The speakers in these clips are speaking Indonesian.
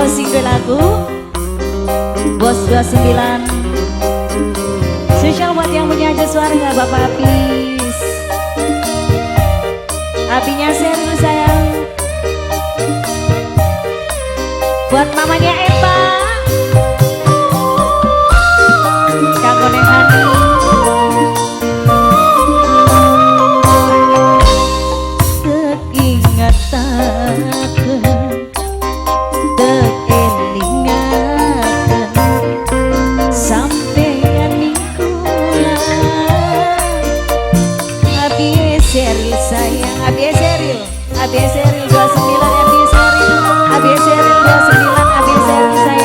closing ke lagu Bos 29. Spesial buat yang punya aja suara Bapak Apis. Apinya serius sayang. Buat mamanya Eva, Kang Hani. Abi Seril 29, Abi Seril 29, Abi Seril sayang.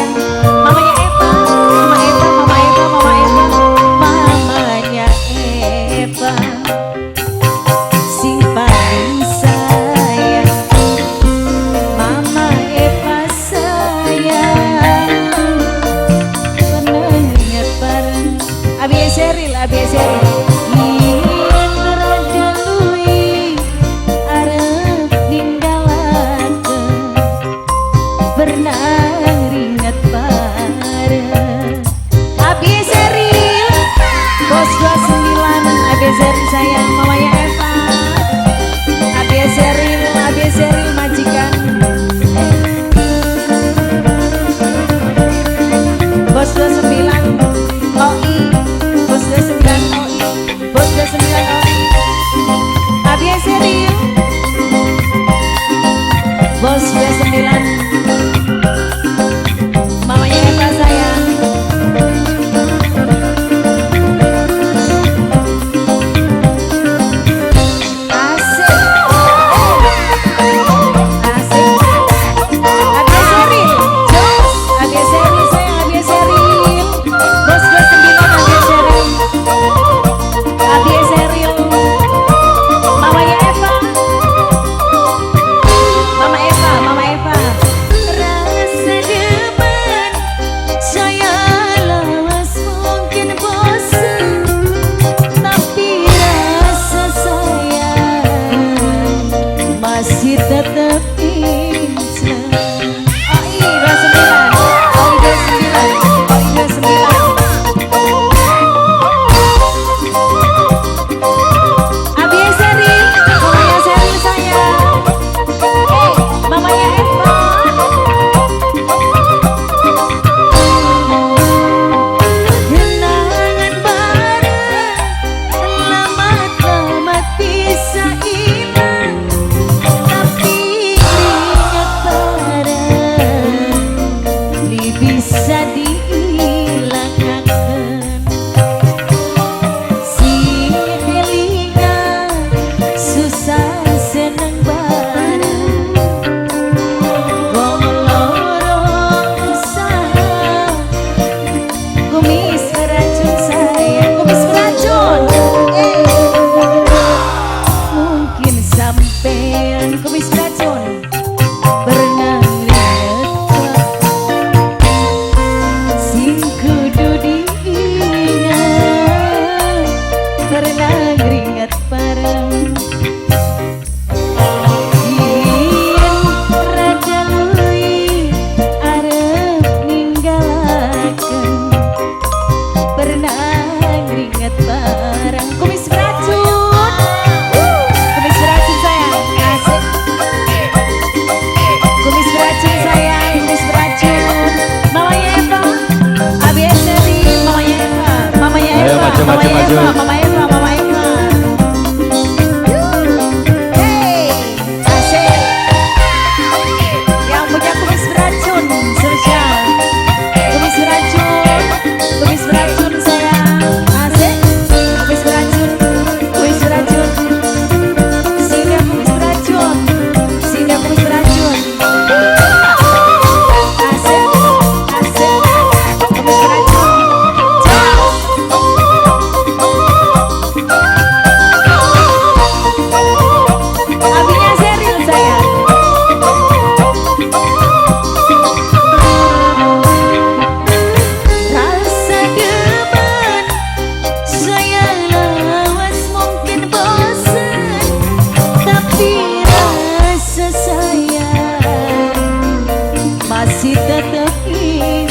masih tetap hilang.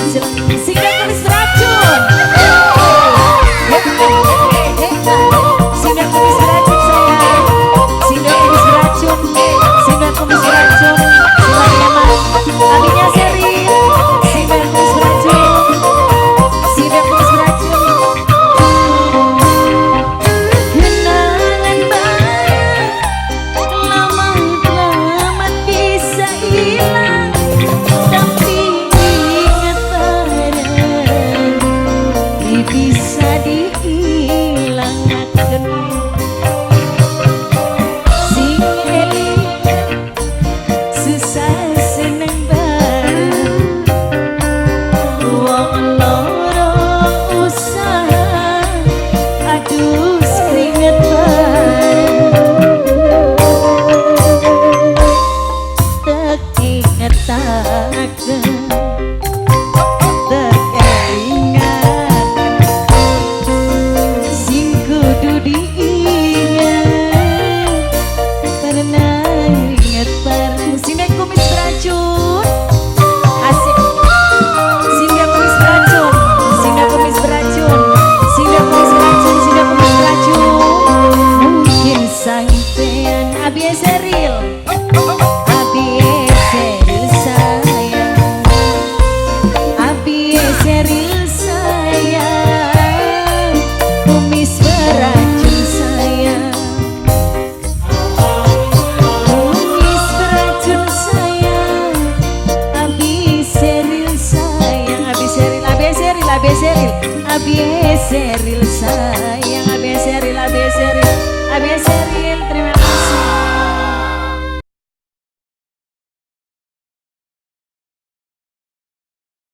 Singgah kumis beracun. Singgah kumis beracun sayang. Singgah kumis beracun. Singgah kumis beracun. Selamat abinya seri. Singgah kumis beracun. Singgah kumis beracun. Kenangan banyak lama-lama bisa hilang, tapi ingat barang bisa dihilangkan. Sing eling susah seneng bareng, wong loro usaha adus keringet bareng. Tak ingetaken, tak keingat sing kudu diingat, karena inget bareng. Singgah kumis beracun. Asik. Singgah kumis beracun. Singgah kumis beracun. Singgah kumis beracun. Singgah kumis beracun. Mungkin sampean abi seril. Abi seril sayang. Abi seril sayang. Kumis beracun sayang. Kumis beracun sayang. Abi seril sayang. Abi seril, abi seril, abi seril. Abi seril sayang. Abi seril, abi seril, abi seril.